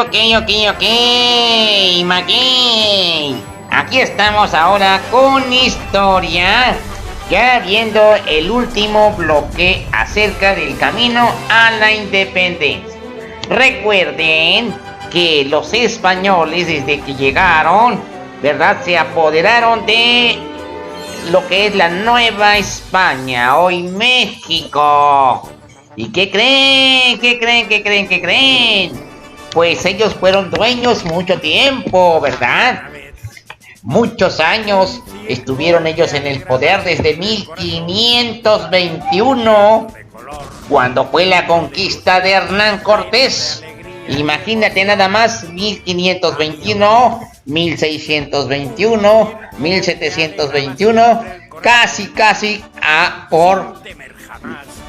ok, Maguey. Aquí estamos ahora con historia, ya viendo el último bloque acerca del camino a la independencia. Recuerden que los españoles, desde que llegaron, ¿verdad?, se apoderaron de lo que es la Nueva España, hoy México. ¿Y qué creen? ¿Qué creen? Pues ellos fueron dueños mucho tiempo, ¿verdad? Muchos años estuvieron ellos en el poder, desde 1521, cuando fue la conquista de Hernán Cortés. Imagínate nada más, 1521, 1621, 1721, casi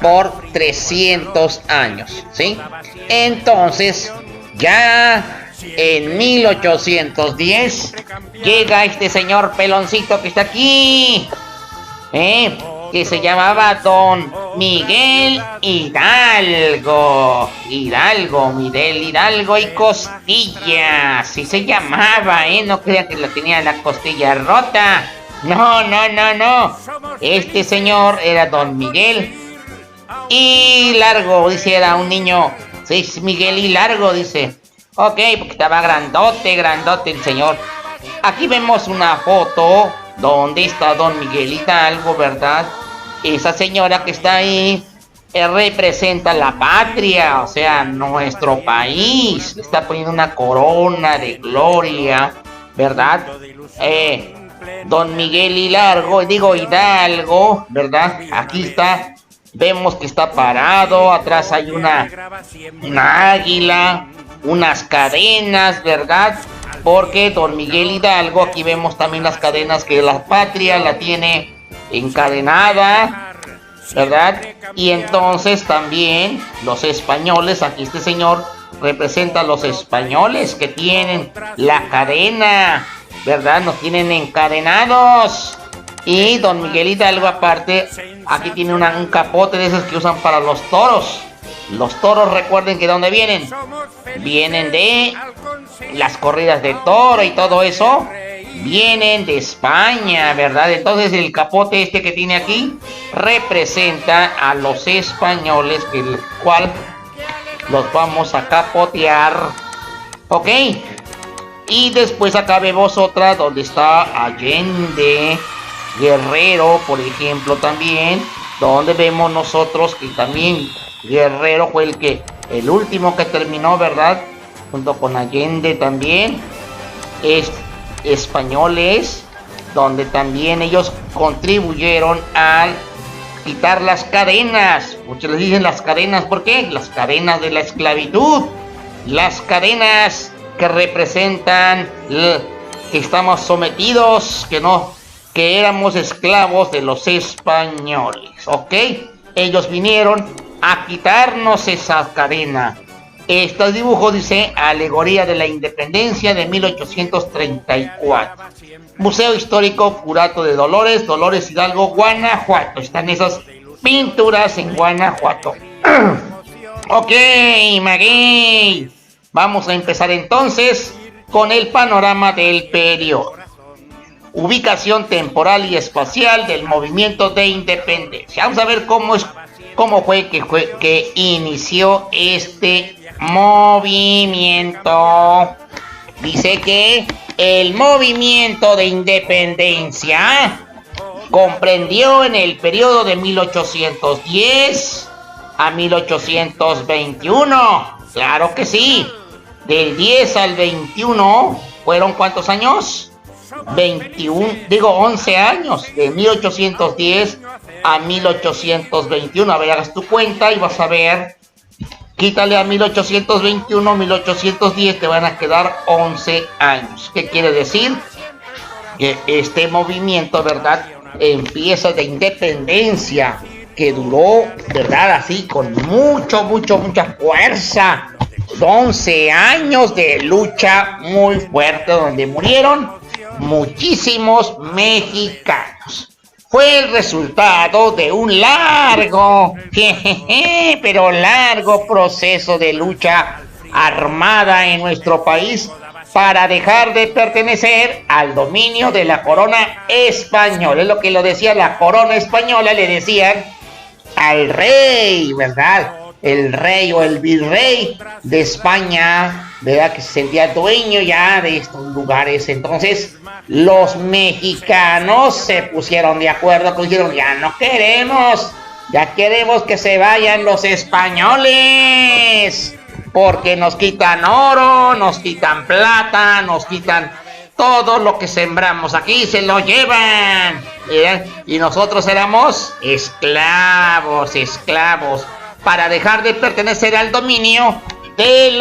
por 300 años, ¿sí? Entonces, ya en 1810 llega este señor peloncito que está aquí, que se llamaba Don Miguel Hidalgo. Miguel Hidalgo y Costilla, así se llamaba, no crean que tenía la costilla rota. No. Este señor era Don Miguel y Largo, dice, era un niño. Sí, Miguel y Largo, dice. Ok, porque estaba grandote el señor. Aquí vemos una foto donde está Don Miguel Hidalgo, ¿verdad? Esa señora que está ahí representa la patria, o sea, nuestro país. Está poniendo una corona de gloria, ¿verdad? Don Miguel Hidalgo, ¿verdad? Aquí está. Vemos que está parado, atrás hay una águila, unas cadenas, ¿verdad? Porque Don Miguel Hidalgo, aquí vemos también las cadenas que la patria la tiene encadenada, ¿verdad? Y entonces también los españoles, aquí este señor representa a los españoles que tienen la cadena, ¿verdad? Nos tienen encadenados. Y Don Miguel Hidalgo, aparte, aquí tiene un capote de esos que usan para los toros. Los toros, recuerden que ¿de dónde vienen? Vienen de las corridas de toro y todo eso. Vienen de España, ¿verdad? Entonces el capote este que tiene aquí representa a los españoles, el cual los vamos a capotear. ¿Ok? Y después acá vemos otra donde está Allende, Guerrero, por ejemplo, también, donde vemos nosotros que también Guerrero fue el último que terminó, ¿verdad? Junto con Allende también, españoles, donde también ellos contribuyeron a quitar las cadenas. Muchos les dicen las cadenas, ¿por qué? Las cadenas de la esclavitud, las cadenas que representan que estamos sometidos, que éramos esclavos de los españoles, ¿ok? Ellos vinieron a quitarnos esa cadena. Este dibujo dice Alegoría de la Independencia de 1834. Museo Histórico Curato de Dolores Hidalgo, Guanajuato. Están esas pinturas en Guanajuato. Ok, Maguey. Vamos a empezar entonces con el panorama del periodo. Ubicación temporal y espacial del movimiento de independencia. Vamos a ver cómo fue que inició este movimiento. Dice que el movimiento de independencia comprendió en el periodo de 1810 a 1821. Claro que sí. Del 10 al 21 fueron ¿cuántos años? 11 años, de 1810 a 1821. A ver, hagas tu cuenta y vas a ver, quítale a 1821, 1810, te van a quedar 11 años. ¿Qué quiere decir? Que este movimiento, ¿verdad?, empieza de independencia, que duró, ¿verdad?, así, con mucha fuerza. 11 años de lucha muy fuerte, donde murieron muchísimos mexicanos. Fue el resultado de un largo, pero largo proceso de lucha armada en nuestro país para dejar de pertenecer al dominio de la corona española. Es lo que lo decía la corona española, le decían al rey, ¿verdad? El rey o el virrey de España, ¿verdad? Que se sentía dueño ya de estos lugares. Entonces, los mexicanos se pusieron de acuerdo, dijeron, ya queremos que se vayan los españoles, porque nos quitan oro, nos quitan plata, nos quitan todo lo que sembramos aquí, se lo llevan. Y nosotros éramos esclavos, para dejar de pertenecer al dominio de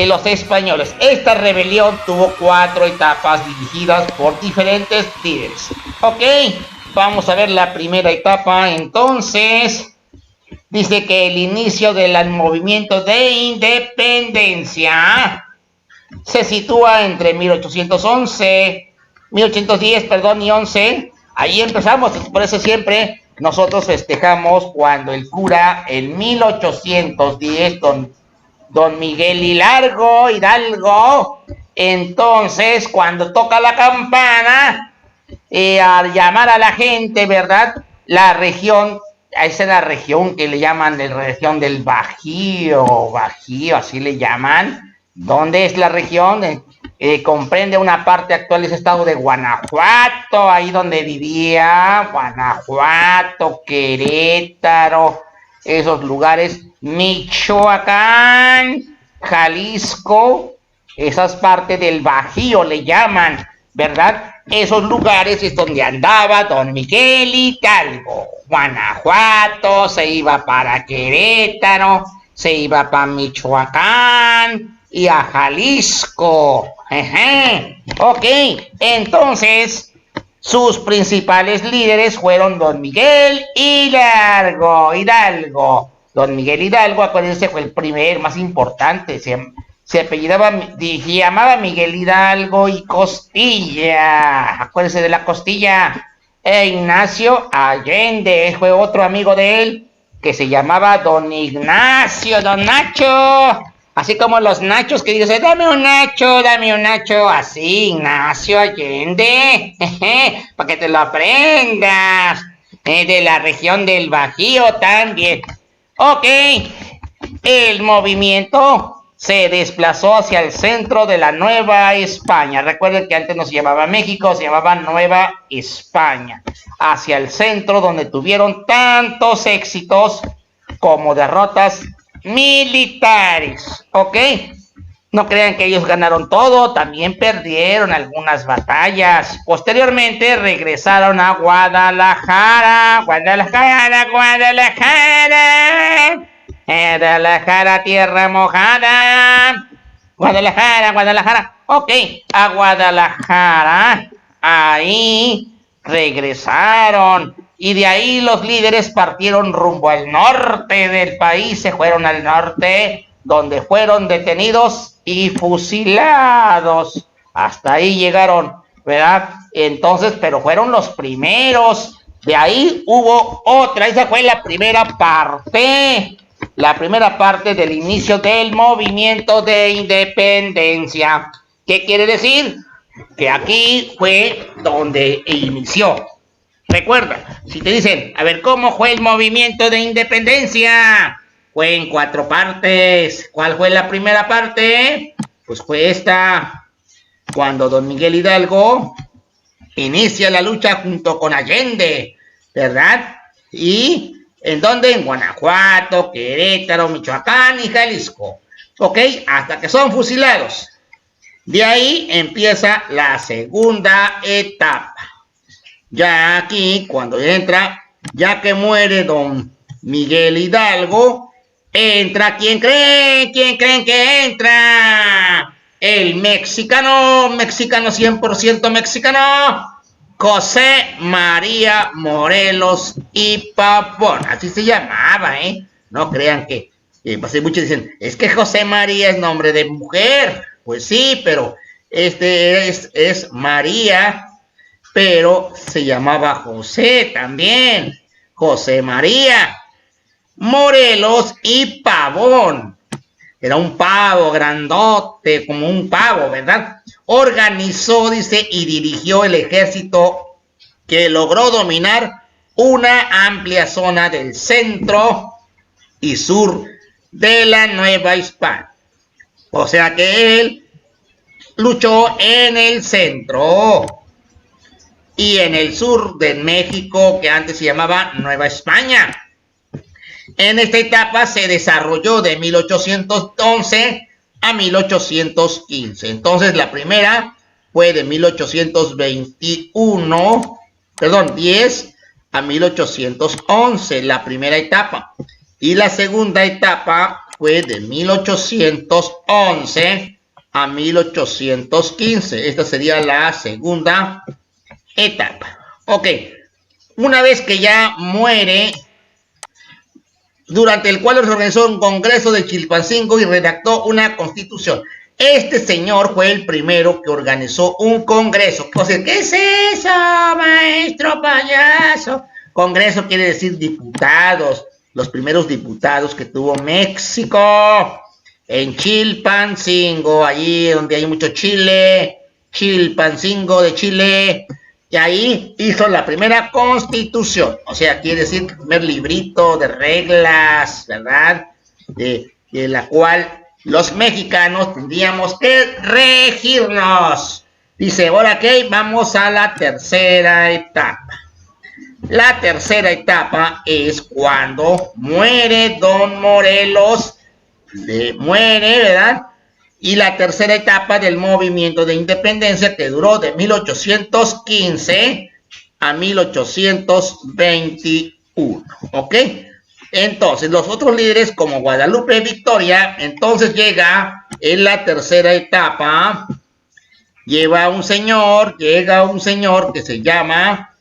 los españoles. Esta rebelión tuvo 4 etapas dirigidas por diferentes líderes. Ok, vamos a ver la primera etapa. Entonces, dice que el inicio del movimiento de independencia se sitúa entre 1810, y 11. Ahí empezamos, por eso siempre nosotros festejamos cuando el cura en 1810, don Miguel Hidalgo, entonces cuando toca la campana, al llamar a la gente, ¿verdad? La región, esa es la región que le llaman la región del Bajío, así le llaman. ¿Dónde es la región? Comprende una parte actual de ese estado de Guanajuato, ahí donde vivía, Guanajuato, Querétaro, esos lugares, Michoacán, Jalisco, esas partes del Bajío le llaman, ¿verdad? Esos lugares es donde andaba don Miguel Hidalgo. Guanajuato, se iba para Querétaro, se iba para Michoacán y a Jalisco. Ok, entonces sus principales líderes fueron don Miguel Hidalgo. Don Miguel Hidalgo, acuérdense, fue el primer, más importante. Se llamaba Miguel Hidalgo y Costilla. Acuérdense de la Costilla. Ignacio Allende fue otro amigo de él que se llamaba don Ignacio, don Nacho. Así como los nachos que dicen, dame un nacho, así, Ignacio Allende, para que te lo aprendas, de la región del Bajío también. Ok, el movimiento se desplazó hacia el centro de la Nueva España. Recuerden que antes no se llamaba México, se llamaba Nueva España. Hacia el centro, donde tuvieron tantos éxitos como derrotas militares, ¿ok? No crean que ellos ganaron todo, también perdieron algunas batallas. Posteriormente regresaron a Guadalajara, tierra mojada. Guadalajara, ok, a Guadalajara, ahí regresaron. Y de ahí los líderes partieron rumbo al norte del país, se fueron al norte, donde fueron detenidos y fusilados. Hasta ahí llegaron, ¿verdad? Entonces, pero fueron los primeros. De ahí hubo otra, esa fue la primera parte del inicio del movimiento de independencia. ¿Qué quiere decir? Que aquí fue donde inició. Recuerda, si te dicen, a ver, ¿cómo fue el movimiento de independencia? Fue en 4 partes. ¿Cuál fue la primera parte? Pues fue esta, cuando don Miguel Hidalgo inicia la lucha junto con Allende, ¿verdad? ¿Y en dónde? En Guanajuato, Querétaro, Michoacán y Jalisco. ¿Ok? Hasta que son fusilados. De ahí empieza la segunda etapa. Ya aquí, cuando entra, ya que muere don Miguel Hidalgo, entra, ¿quién creen que entra? El mexicano, 100% mexicano, José María Morelos y Pavón, así se llamaba, No crean que, muchos dicen, es que José María es nombre de mujer, pues sí, pero este es María, pero se llamaba José también, José María Morelos y Pavón. era un pavo grandote, como un pavo, ¿verdad? Organizó, dice, y dirigió el ejército que logró dominar una amplia zona del centro y sur de la Nueva España. O sea que él luchó en el centro y en el sur de México, que antes se llamaba Nueva España. En esta etapa se desarrolló de 1811 a 1815. Entonces la primera fue de 10 a 1811, la primera etapa. Y la segunda etapa fue de 1811 a 1815. Esta sería la segunda etapa. Ok, una vez que ya muere, durante el cual se organizó un congreso de Chilpancingo y redactó una constitución. Este señor fue el primero que organizó un congreso. O sea, ¿qué es eso, maestro payaso? Congreso quiere decir diputados, los primeros diputados que tuvo México, en Chilpancingo, allí donde hay mucho chile, Chilpancingo de Chile, y ahí hizo la primera constitución, o sea, quiere decir el primer librito de reglas, ¿verdad? De la cual los mexicanos tendríamos que regirnos. Dice, ahora que vamos a la tercera etapa. La tercera etapa es cuando muere Don Morelos, muere, ¿verdad? Y la tercera etapa del movimiento de independencia que duró de 1815 a 1821, ¿ok? Entonces, los otros líderes como Guadalupe Victoria, entonces llega en la tercera etapa, llega un señor que se llama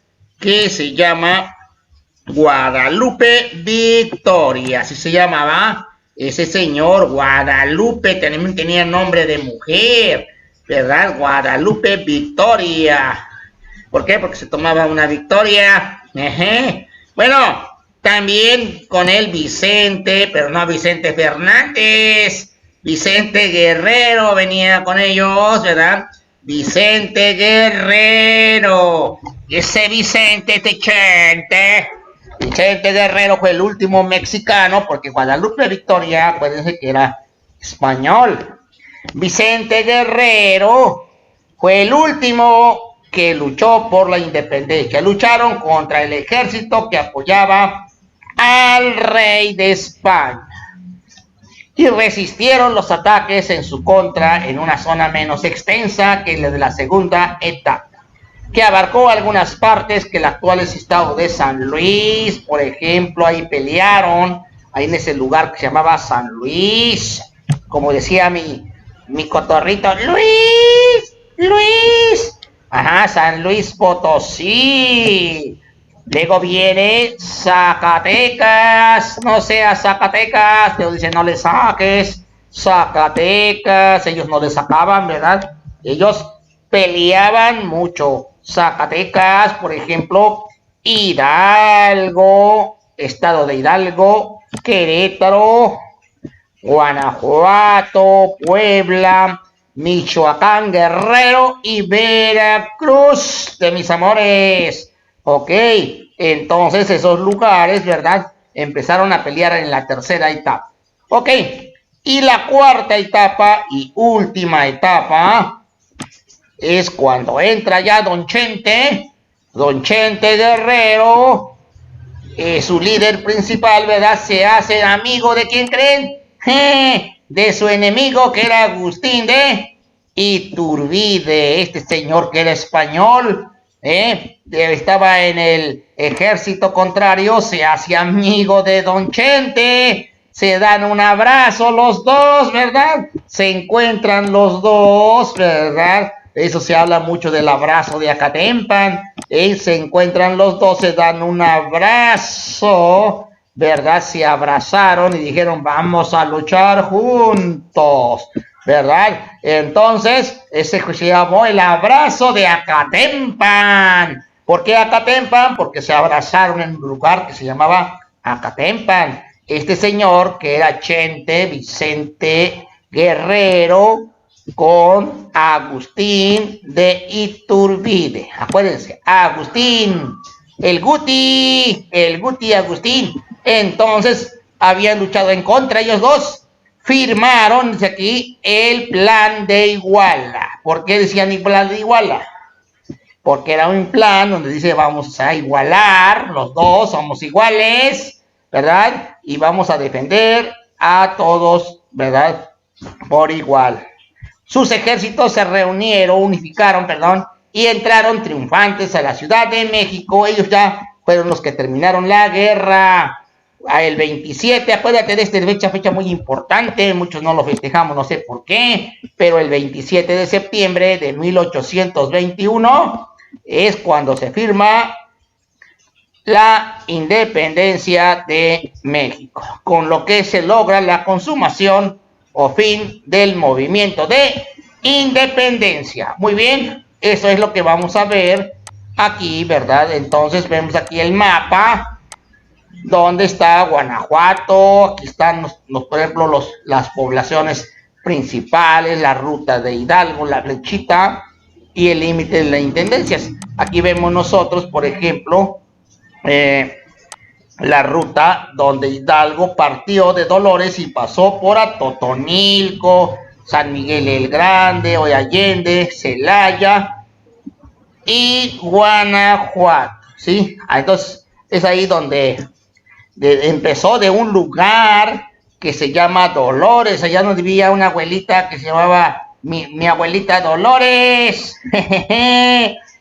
Guadalupe Victoria, así se llamaba. Ese señor, Guadalupe, también tenía nombre de mujer, ¿verdad? Guadalupe Victoria. ¿Por qué? Porque se tomaba una victoria. Bueno, también con él Vicente, pero no Vicente Fernández. Vicente Guerrero venía con ellos, ¿verdad? Vicente Guerrero. Ese Vicente Guerrero fue el último mexicano, porque Guadalupe Victoria, acuérdense que era español. Vicente Guerrero fue el último que luchó por la independencia. Lucharon contra el ejército que apoyaba al rey de España y resistieron los ataques en su contra en una zona menos extensa que la de la segunda etapa, que abarcó algunas partes que el actual estado de San Luis, por ejemplo. Ahí pelearon, ahí en ese lugar que se llamaba San Luis, como decía mi cotorrito, Luis, San Luis Potosí. Luego viene Zacatecas, no seas Zacatecas, pero dicen no le saques, Zacatecas, ellos no le sacaban, ¿verdad? Ellos peleaban mucho. Zacatecas, por ejemplo, Hidalgo, estado de Hidalgo, Querétaro, Guanajuato, Puebla, Michoacán, Guerrero y Veracruz, de mis amores. Ok, entonces esos lugares, ¿verdad? Empezaron a pelear en la tercera etapa. Ok, y la cuarta etapa y última etapa es cuando entra ya Don Chente Guerrero, su líder principal, ¿verdad? Se hace amigo de ¿quién creen? De su enemigo, que era Agustín de Iturbide, este señor que era español, estaba en el ejército contrario, se hace amigo de Don Chente, se dan un abrazo los dos, ¿verdad? Se encuentran los dos, ¿verdad? Eso se habla mucho del abrazo de Acatempan. Se encuentran los dos, se dan un abrazo, ¿verdad? Se abrazaron y dijeron, vamos a luchar juntos, ¿verdad? Entonces, ese se llamó el abrazo de Acatempan. ¿Por qué Acatempan? Porque se abrazaron en un lugar que se llamaba Acatempan. este señor que era Chente Vicente Guerrero con Agustín de Iturbide. Acuérdense, Agustín, el Guti Agustín. Entonces habían luchado en contra ellos dos. Firmaron, dice aquí, el plan de Iguala. ¿Por qué decían el plan de Iguala? Porque era un plan donde dice vamos a igualar, los dos somos iguales, ¿verdad? Y vamos a defender a todos, ¿verdad? Por igual. Sus ejércitos se unificaron, y entraron triunfantes a la Ciudad de México. Ellos ya fueron los que terminaron la guerra. El 27, acuérdate de esta fecha muy importante, muchos no lo festejamos, no sé por qué, pero el 27 de septiembre de 1821 es cuando se firma la independencia de México, con lo que se logra la consumación o fin del movimiento de independencia. Muy bien, eso es lo que vamos a ver aquí, ¿verdad? Entonces vemos aquí el mapa donde está Guanajuato. Aquí están, por ejemplo, las poblaciones principales, la ruta de Hidalgo, la flechita y el límite de las intendencias. Aquí vemos nosotros, por ejemplo, la ruta donde Hidalgo partió de Dolores y pasó por Atotonilco, San Miguel el Grande, Allende, Celaya y Guanajuato, ¿sí? Entonces es ahí donde empezó de un lugar que se llama Dolores. Allá donde vivía una abuelita que se llamaba mi abuelita Dolores.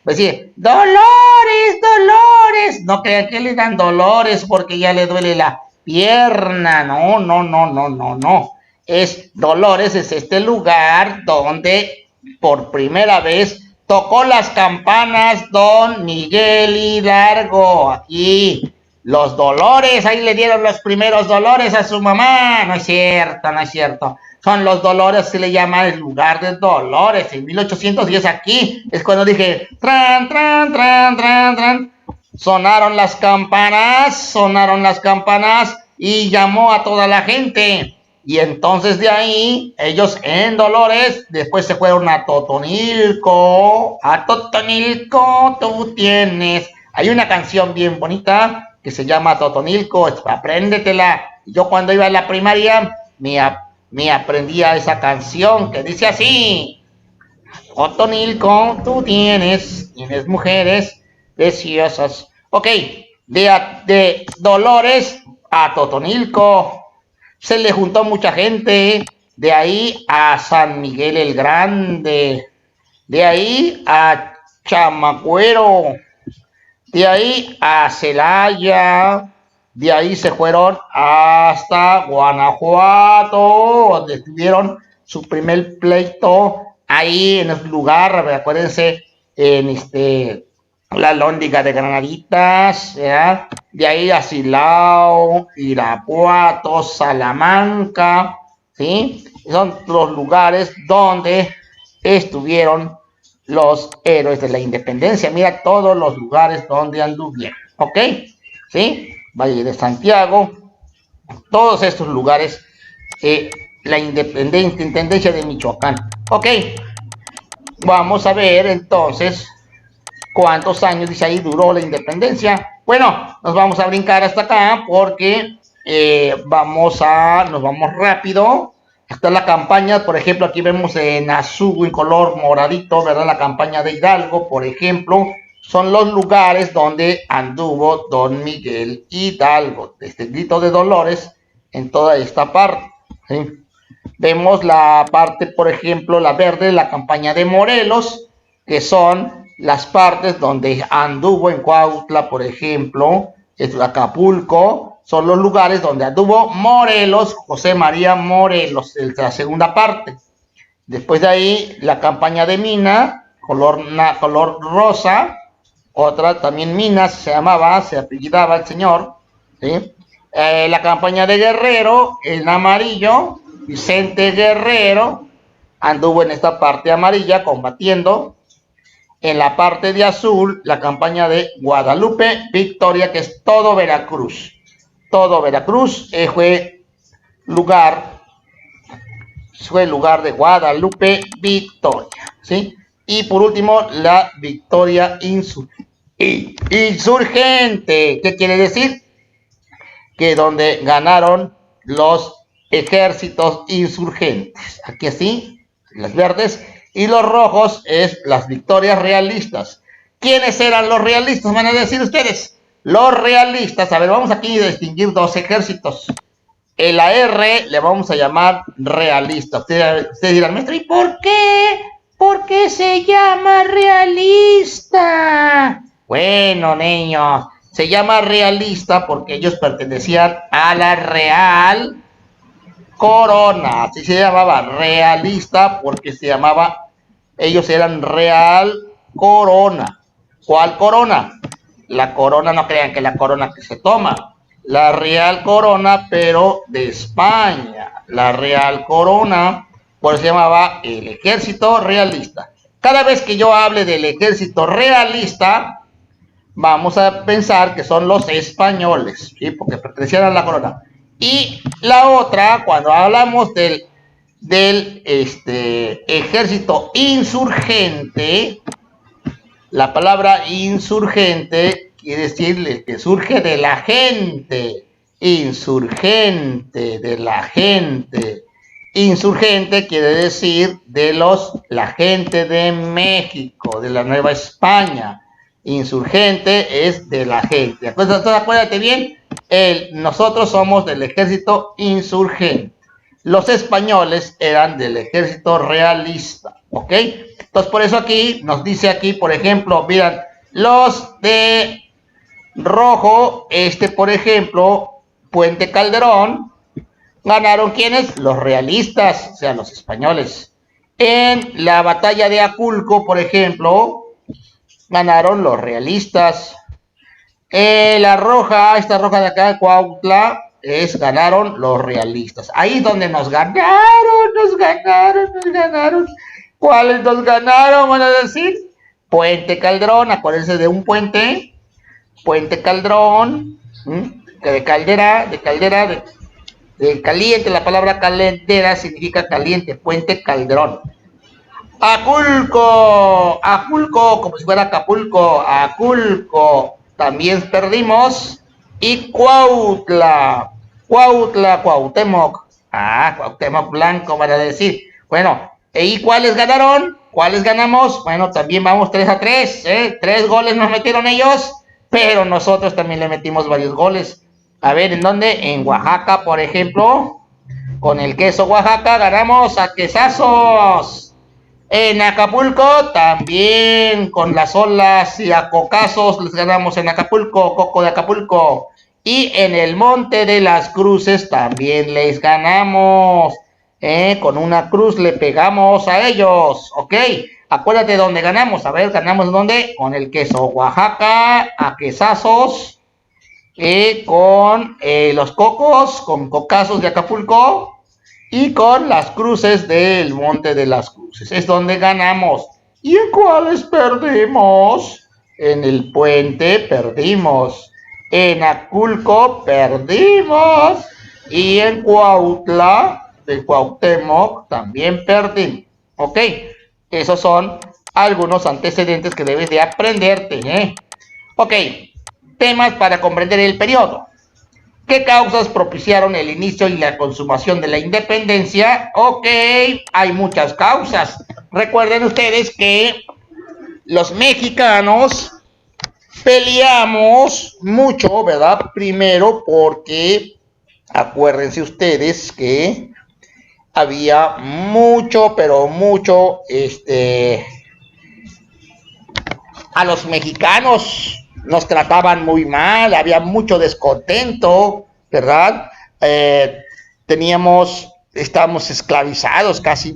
Pues sí, Dolores, Dolores. No crean que le dan Dolores porque ya le duele la pierna. No. Es Dolores, es este lugar donde por primera vez tocó las campanas don Miguel Hidalgo. Aquí los Dolores, ahí le dieron los primeros Dolores a su mamá. No es cierto. Son los Dolores, se le llama el lugar de Dolores. En 1810 aquí es cuando dije, tran. Sonaron las campanas y llamó a toda la gente. Y entonces de ahí, ellos en Dolores, después se fueron a Totonilco. A Totonilco tú tienes. Hay una canción bien bonita que se llama Totonilco, apréndetela. Yo cuando iba a la primaria me aprendía esa canción que dice así: Totonilco, tú tienes mujeres preciosas. Ok, de Dolores a Totonilco se le juntó mucha gente. De ahí a San Miguel el Grande, de ahí a Chamagüero, de ahí a Celaya, de ahí se fueron hasta Guanajuato, donde tuvieron su primer pleito ahí en el lugar, acuérdense, en la Lóndiga de Granaditas, ¿verdad? De ahí a Silao, Irapuato, Salamanca, ¿sí? Son los lugares donde estuvieron los héroes de la independencia. Mira todos los lugares donde anduvieron, ¿ok? ¿Sí? Valle de Santiago, todos estos lugares, la intendencia de Michoacán. Ok, vamos a ver entonces cuántos años, dice ahí, duró la independencia. Bueno, nos vamos a brincar hasta acá porque nos vamos rápido. Está la campaña, por ejemplo, aquí vemos en azul, en color moradito, ¿verdad? La campaña de Hidalgo, por ejemplo, son los lugares donde anduvo don Miguel Hidalgo, desde el Grito de Dolores, en toda esta parte, ¿sí? Vemos la parte, por ejemplo, la verde, la campaña de Morelos, que son las partes donde anduvo en Cuautla, por ejemplo, Acapulco. Son los lugares donde anduvo Morelos, José María Morelos, la segunda parte. Después de ahí, la campaña de Mina, color rosa. Otra también Minas se apellidaba el señor, ¿sí? La campaña de Guerrero, en amarillo, Vicente Guerrero anduvo en esta parte amarilla combatiendo. En la parte de azul, la campaña de Guadalupe Victoria, que es todo Veracruz. todo Veracruz fue lugar de Guadalupe Victoria, ¿sí? Y por último, la victoria insurgente. ¿Qué quiere decir? Que donde ganaron los ejércitos insurgentes. Aquí así, las verdes, y los rojos es las victorias realistas. ¿Quiénes eran los realistas? Van a decir ustedes. Los realistas, a ver, vamos aquí a distinguir dos ejércitos. En la R le vamos a llamar realista. Ustedes dirán, maestro, ¿y por qué? ¿Por qué se llama realista? Bueno, niños, se llama realista porque ellos pertenecían a la Real Corona. Así se llamaba, realista, porque ellos eran Real Corona. ¿Cuál corona? La corona, no crean que la corona que se toma. La Real Corona, pero de España. La Real Corona, por eso se llamaba el ejército realista. Cada vez que yo hable del ejército realista, vamos a pensar que son los españoles, ¿sí? Porque pertenecían a la corona. Y la otra, cuando hablamos del ejército insurgente, la palabra insurgente quiere decir que surge de la gente. Insurgente, de la gente. Insurgente quiere decir la gente de México, de la Nueva España. Insurgente es de la gente. Entonces, acuérdate bien, nosotros somos del ejército insurgente. Los españoles eran del ejército realista, ¿ok? Entonces, por eso aquí, nos dice aquí, por ejemplo, miren, los de rojo, por ejemplo, Puente Calderón, ganaron, ¿quiénes? Los realistas, o sea, los españoles. En la batalla de Aculco, por ejemplo, ganaron los realistas. Esta roja de acá, Cuautla, ganaron los realistas. Ahí es donde nos ganaron. ¿Cuáles nos ganaron? Van a decir, Puente Calderón, acuérdense de un puente. Puente Calderón, de caldera, de caliente, la palabra calentera significa caliente, Puente Calderón. Aculco, como si fuera Acapulco, Aculco, también perdimos. Y Cuautla, Cuauhtémoc, Cuauhtémoc Blanco, van a decir. Bueno, ¿y cuáles ganaron? ¿Cuáles ganamos? Bueno, también vamos 3-3, 3 goles nos metieron ellos, pero nosotros también le metimos varios goles. A ver, ¿en dónde? En Oaxaca, por ejemplo, con el queso Oaxaca ganamos a quesazos. En Acapulco también con las olas y a cocazos les ganamos en Acapulco, coco de Acapulco. Y en el Monte de las Cruces también les ganamos. Con una cruz le pegamos a ellos, ¿ok? Acuérdate dónde ganamos. A ver, ¿ganamos dónde? Con el queso Oaxaca, a quesazos. Con los cocos, con cocazos de Acapulco. Y con las cruces del Monte de las Cruces. Es donde ganamos. ¿Y en cuáles perdimos? En el puente perdimos. En Aculco perdimos. Y en Cuautla, de Cuauhtémoc, también perdimos. ¿Ok? Esos son algunos antecedentes que debes de aprenderte. Ok. Temas para comprender el periodo. ¿Qué causas propiciaron el inicio y la consumación de la independencia? Ok, hay muchas causas. Recuerden ustedes que los mexicanos peleamos mucho, ¿verdad? Primero porque, acuérdense ustedes que había mucho, pero mucho, a los mexicanos nos trataban muy mal, había mucho descontento, ¿verdad? Estábamos esclavizados casi,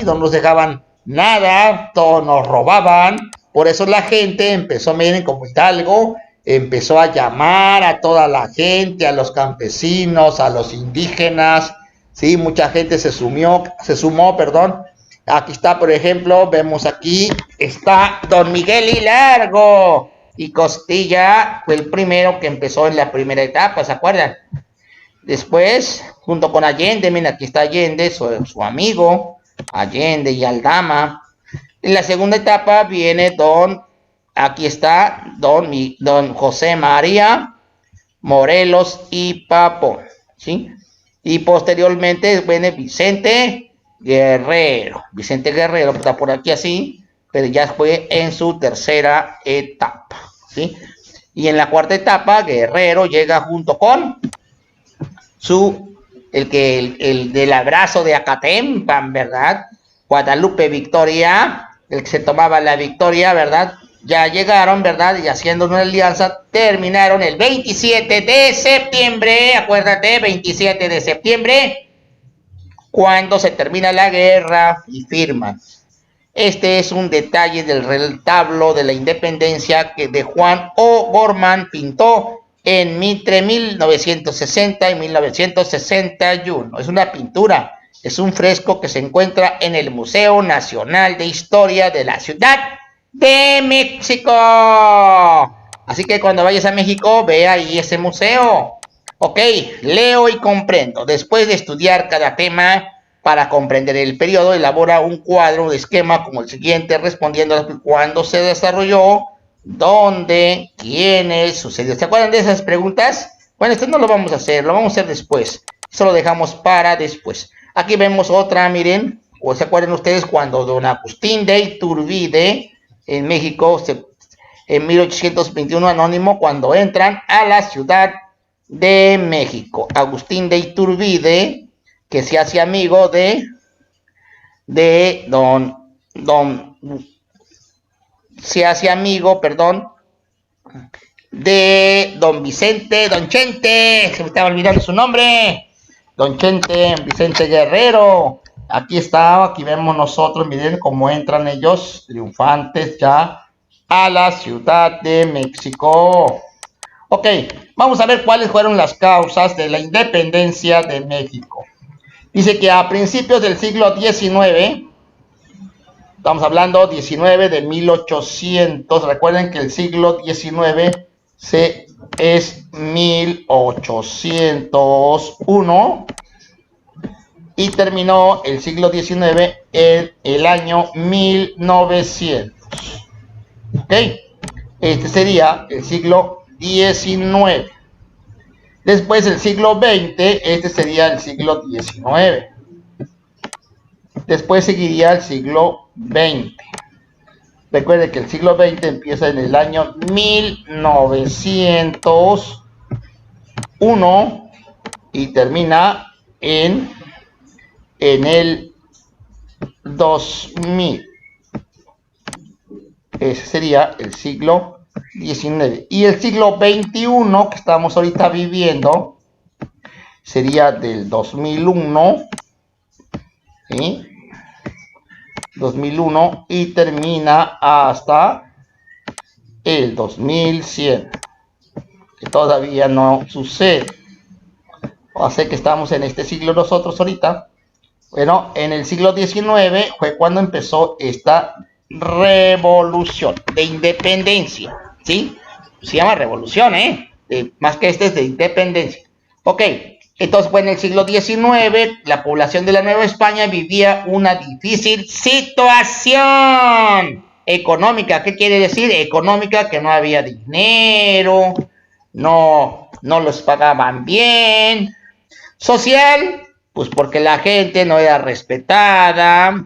no nos dejaban nada, todo nos robaban. Por eso la gente empezó, miren, como Hidalgo, empezó a llamar a toda la gente, a los campesinos, a los indígenas, sí, mucha gente se sumó. Aquí está, por ejemplo, vemos aquí, está Don Miguel Hidalgo. y Costilla fue el primero que empezó en la primera etapa, ¿se acuerdan? Después, junto con Allende, miren, aquí está Allende, su amigo, Allende y Aldama. En la segunda etapa viene aquí está don José María Morelos y Papo, ¿sí? Y posteriormente viene Vicente Guerrero. Vicente Guerrero está por aquí así, pero ya fue en su tercera etapa, ¿sí? Y en la cuarta etapa, Guerrero llega junto con el del abrazo de Acatempan, ¿verdad? Guadalupe Victoria, el que se tomaba la victoria, ¿verdad? Ya llegaron, ¿verdad? Y haciendo una alianza, terminaron el 27 de septiembre, acuérdate, 27 de septiembre, cuando se termina la guerra y firman. Este es un detalle del retablo de la independencia que de Juan O'Gorman pintó entre 1960 y 1961. Es una pintura, es un fresco que se encuentra en el Museo Nacional de Historia de la Ciudad de México. Así que cuando vayas a México, ve ahí ese museo. Ok, leo y comprendo. Después de estudiar cada tema para comprender el periodo, elabora un cuadro de esquema como el siguiente, respondiendo a cuándo se desarrolló, dónde, quiénes, sucedió. ¿Se acuerdan de esas preguntas? Bueno, esto no lo vamos a hacer, lo vamos a hacer después. Eso lo dejamos para después. Aquí vemos otra, miren, o se acuerdan ustedes cuando don Agustín de Iturbide en México, en 1821, anónimo, cuando entran a la Ciudad de México. Agustín de Iturbide, que se hace amigo se hace amigo, de don Vicente, don Chente, se me estaba olvidando su nombre, don Chente, Vicente Guerrero. Aquí está, aquí vemos nosotros, miren cómo entran ellos, triunfantes ya, a la Ciudad de México. Ok, vamos a ver cuáles fueron las causas de la independencia de México. Dice que a principios del siglo XIX, estamos hablando 19 de 1800, recuerden que el siglo XIX es 1801 y terminó el siglo XIX en el año 1900. Ok, este sería el siglo XIX. Después el siglo XX, este sería el siglo XIX. Después seguiría el siglo XX. Recuerde que el siglo XX empieza en el año 1901 y termina en el 2000. Ese sería el siglo XIX. Y el siglo XXI que estamos ahorita viviendo sería del 2001, ¿sí? 2001 y termina hasta el 2100, que todavía no sucede. Así que estamos en este siglo nosotros ahorita. Bueno, en el siglo XIX fue cuando empezó esta revolución de independencia, ¿sí? Se llama revolución, más que es de independencia. Ok, entonces pues en el siglo XIX la población de la Nueva España vivía una difícil situación económica. ¿Qué quiere decir? Económica, que no había dinero, no los pagaban bien. Social, pues porque la gente no era respetada,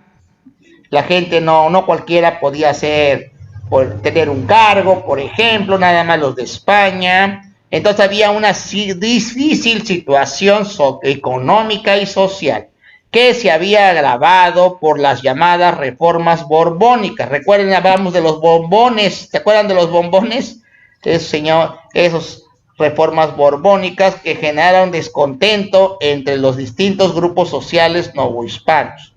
la gente no cualquiera podía tener un cargo, por ejemplo, nada más los de España. Entonces había una difícil situación económica y social que se había agravado por las llamadas reformas borbónicas. Recuerden, hablamos de los bombones, ¿se acuerdan de los bombones? Esos reformas borbónicas que generaron descontento entre los distintos grupos sociales novohispanos.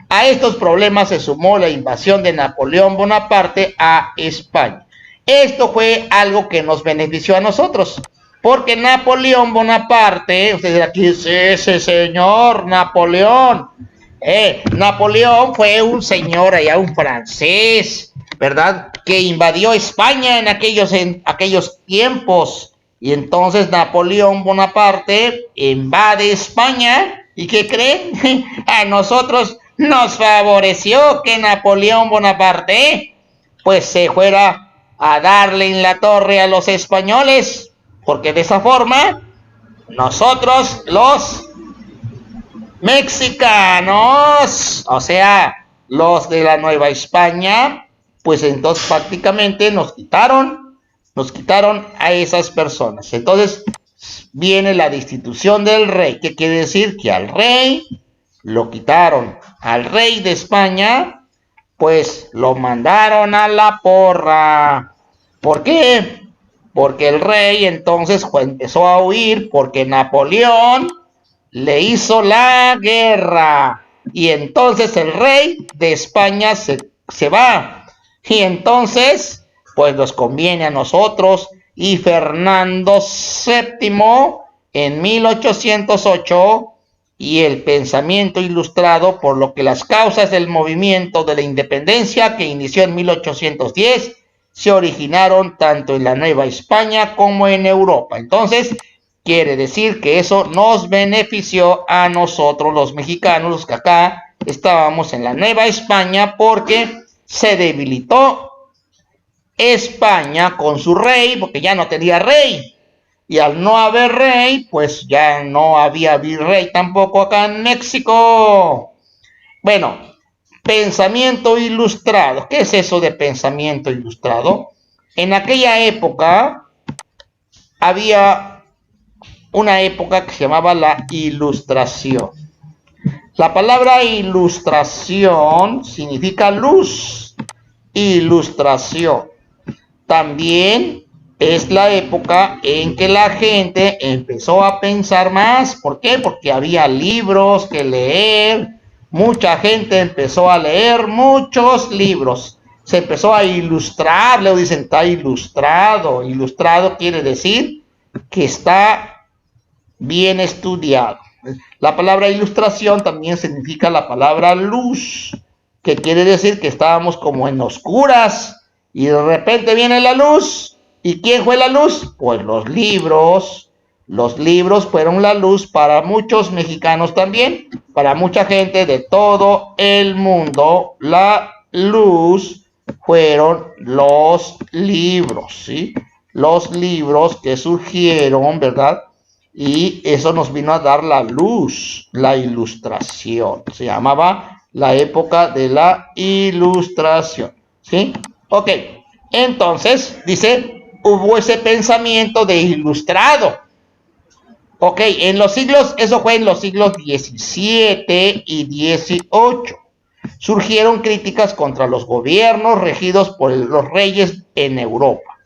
A estos problemas se sumó la invasión de Napoleón Bonaparte a España. Esto fue algo que nos benefició a nosotros, porque Napoleón Bonaparte, ustedes aquí dicen, ese señor Napoleón, Napoleón fue un señor allá, un francés, ¿verdad? Que invadió España en aquellos tiempos. Y entonces Napoleón Bonaparte invade España. ¿Y qué creen? A nosotros nos favoreció que Napoleón Bonaparte pues se fuera a darle en la torre a los españoles. Porque de esa forma nosotros los mexicanos, o sea, los de la Nueva España, pues entonces prácticamente nos quitaron a esas personas. Entonces viene la destitución del rey, que quiere decir que al rey lo quitaron, al rey de España, pues lo mandaron a la porra. ¿Por qué? Porque el rey entonces empezó a huir porque Napoleón le hizo la guerra. Y entonces el rey de España se va. Y entonces, pues nos conviene a nosotros. Y Fernando VII en 1808 y el pensamiento ilustrado, por lo que las causas del movimiento de la independencia que inició en 1810 se originaron tanto en la Nueva España como en Europa. Entonces, quiere decir que eso nos benefició a nosotros los mexicanos, los que acá estábamos en la Nueva España, porque se debilitó España con su rey, porque ya no tenía rey. Y al no haber rey, pues ya no había virrey tampoco acá en México. Bueno, pensamiento ilustrado. ¿Qué es eso de pensamiento ilustrado? En aquella época había una época que se llamaba la Ilustración. La palabra ilustración significa luz. Ilustración. También es la época en que la gente empezó a pensar más. ¿Por qué? Porque había libros que leer. Mucha gente empezó a leer muchos libros. Se empezó a ilustrar. Luego dicen, está ilustrado. Ilustrado quiere decir que está bien estudiado. La palabra ilustración también significa la palabra luz, que quiere decir que estábamos como en oscuras y de repente viene la luz. ¿Y quién fue la luz? Pues los libros. Los libros fueron la luz para muchos mexicanos también, para mucha gente de todo el mundo. La luz fueron los libros, ¿sí? Los libros que surgieron, ¿verdad? Y eso nos vino a dar la luz, la ilustración. Se llamaba la época de la ilustración, ¿sí? Ok, entonces, dice, hubo ese pensamiento de ilustrado. Ok, en los siglos, eso fue en los siglos XVII y XVIII. Surgieron críticas contra los gobiernos regidos por los reyes en Europa.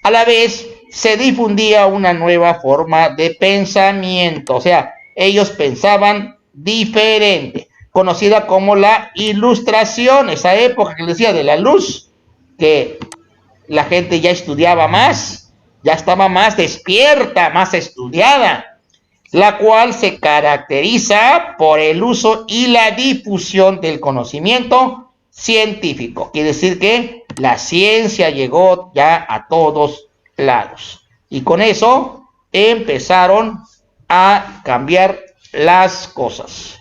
A la vez, se difundía una nueva forma de pensamiento, o sea, ellos pensaban diferente, conocida como la Ilustración, esa época que les decía de la luz, que la gente ya estudiaba más, ya estaba más despierta, más estudiada, la cual se caracteriza por el uso y la difusión del conocimiento científico. Quiere decir que la ciencia llegó ya a todos lados. Y con eso empezaron a cambiar las cosas.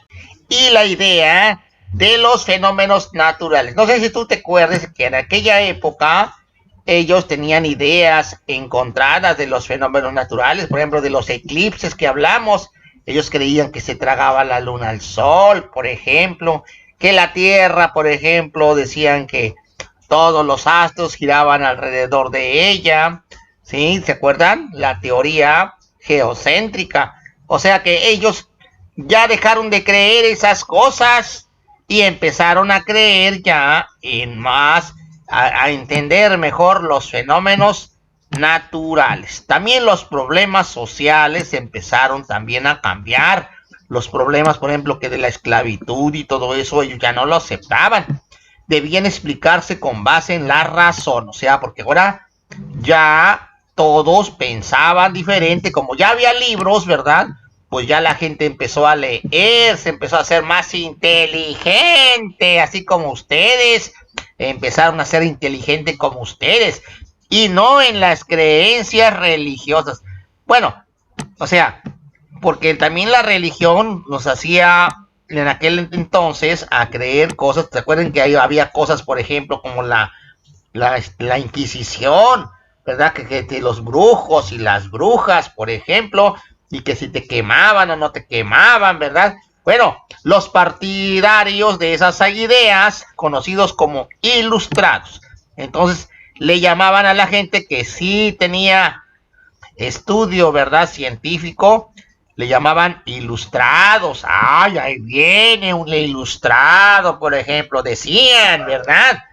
Y la idea de los fenómenos naturales. No sé si tú te acuerdas que en aquella época ellos tenían ideas encontradas de los fenómenos naturales, por ejemplo, de los eclipses que hablamos. Ellos creían que se tragaba la luna al sol, por ejemplo, que la Tierra, por ejemplo, decían que todos los astros giraban alrededor de ella, ¿sí? ¿Se acuerdan? La teoría geocéntrica. O sea que ellos ya dejaron de creer esas cosas y empezaron a creer ya en más, a entender mejor los fenómenos naturales. También los problemas sociales empezaron también a cambiar. Los problemas, por ejemplo, que de la esclavitud y todo eso, ellos ya no lo aceptaban. Debían explicarse con base en la razón, o sea, porque ahora ya todos pensaban diferente, como ya había libros, ¿verdad? Pues ya la gente empezó a leer, se empezó a ser más inteligente, así como ustedes. empezaron a ser inteligentes como ustedes, y no en las creencias religiosas. Bueno, o sea, porque también la religión nos hacía en aquel entonces a creer cosas. ¿Se acuerdan que ahí había cosas, por ejemplo, como la Inquisición, ¿verdad? Que los brujos y las brujas, por ejemplo, y que si te quemaban o no te quemaban, ¿verdad? Bueno, los partidarios de esas ideas, conocidos como ilustrados, entonces le llamaban a la gente que sí tenía estudio, ¿verdad? Científico, le llamaban ilustrados. Ay, ahí viene un ilustrado, por ejemplo, decían, ¿verdad?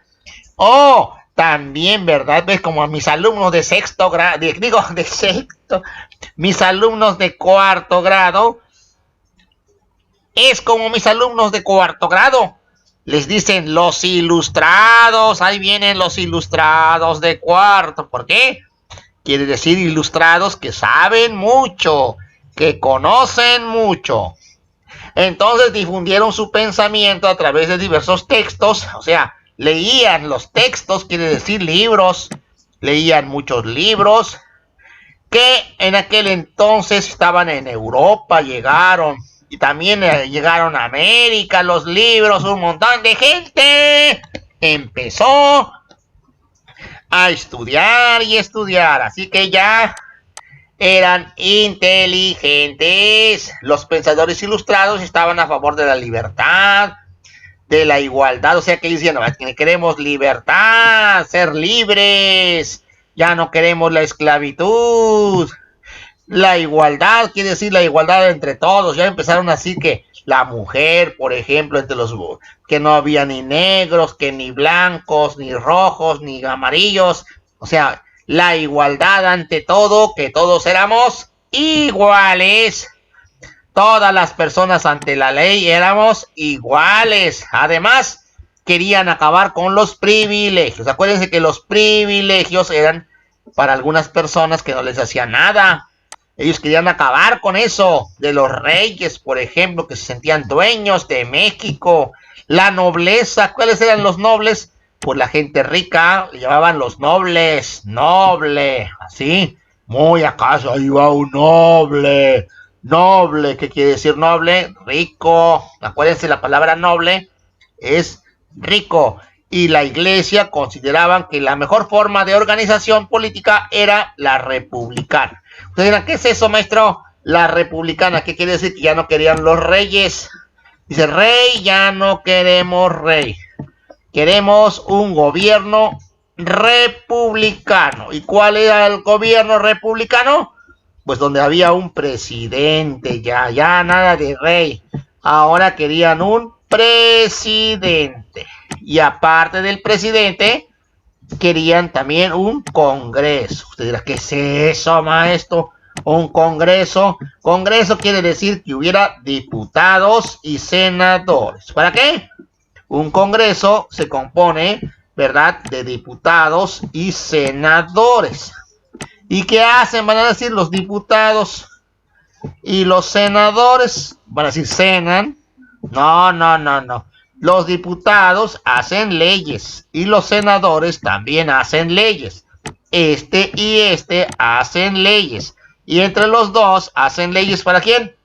Oh, también, ¿verdad? Ves como a mis alumnos de sexto grado, de sexto, mis alumnos de cuarto grado, es como mis alumnos de cuarto grado. Les dicen los ilustrados, ahí vienen los ilustrados de cuarto. ¿Por qué? Quiere decir ilustrados que saben mucho, que conocen mucho. Entonces difundieron su pensamiento a través de diversos textos, o sea, leían los textos, quiere decir libros, leían muchos libros, que en aquel entonces estaban en Europa, llegaron, y también llegaron a América, los libros, un montón de gente empezó a estudiar y estudiar, así que ya eran inteligentes. Los pensadores ilustrados estaban a favor de la libertad, de la igualdad, o sea que dicen, no, queremos libertad, ser libres, ya no queremos la esclavitud. La igualdad quiere decir la igualdad entre todos. Ya empezaron así que la mujer, por ejemplo, entre los que no había ni negros, que ni blancos, ni rojos, ni amarillos. O sea, la igualdad ante todo, que todos éramos iguales. Todas las personas ante la ley éramos iguales. Además, querían acabar con los privilegios. Acuérdense que los privilegios eran para algunas personas que no les hacía nada. Ellos querían acabar con eso, de los reyes, por ejemplo, que se sentían dueños de México. La nobleza, ¿cuáles eran los nobles? Pues la gente rica, le llamaban los nobles, noble, así, muy acaso, ahí va un noble, noble, ¿qué quiere decir noble? Rico, acuérdense, la palabra noble es rico, y la iglesia consideraban que la mejor forma de organización política era la republicana. Ustedes dirán, ¿qué es eso, maestro? La republicana, ¿qué quiere decir? Que ya no querían los reyes. Dice, rey, ya no queremos rey. Queremos un gobierno republicano. ¿Y cuál era el gobierno republicano? Pues donde había un presidente, ya nada de rey. Ahora querían un presidente. Y aparte del presidente, querían también un congreso. Usted dirá, ¿qué es eso, maestro? Un congreso. Congreso quiere decir que hubiera diputados y senadores. ¿Para qué? Un congreso se compone, ¿verdad?, de diputados y senadores. ¿Y qué hacen? Van a decir los diputados y los senadores. Van a decir, cenan. No. Los diputados hacen leyes y los senadores también hacen leyes. Este y este hacen leyes. Y entre los dos hacen leyes ¿para quién?